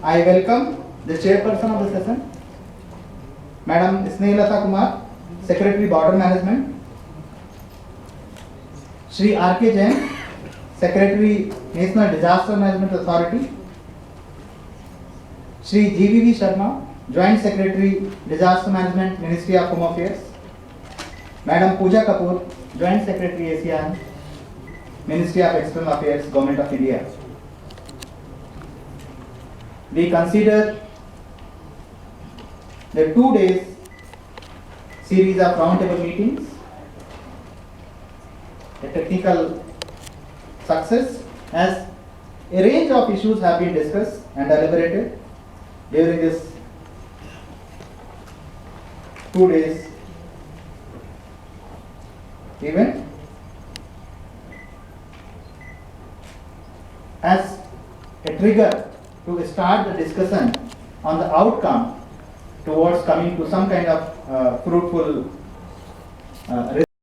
I welcome the chairperson of the session, Madam Snehilata Kumar, Secretary Border Management, Shri R.K. Jain, Secretary National Disaster Management Authority, Shri G.V.V. Sharma, Joint Secretary Disaster Management, Ministry of Home Affairs, Madam Pooja Kapoor, Joint Secretary ASEAN, Ministry of External Affairs, Government of India. We consider the 2 days series of roundtable meetings a technical success, as a range of issues have been discussed and deliberated during this 2 days event. As a trigger to start the discussion on the outcome towards coming to some kind of fruitful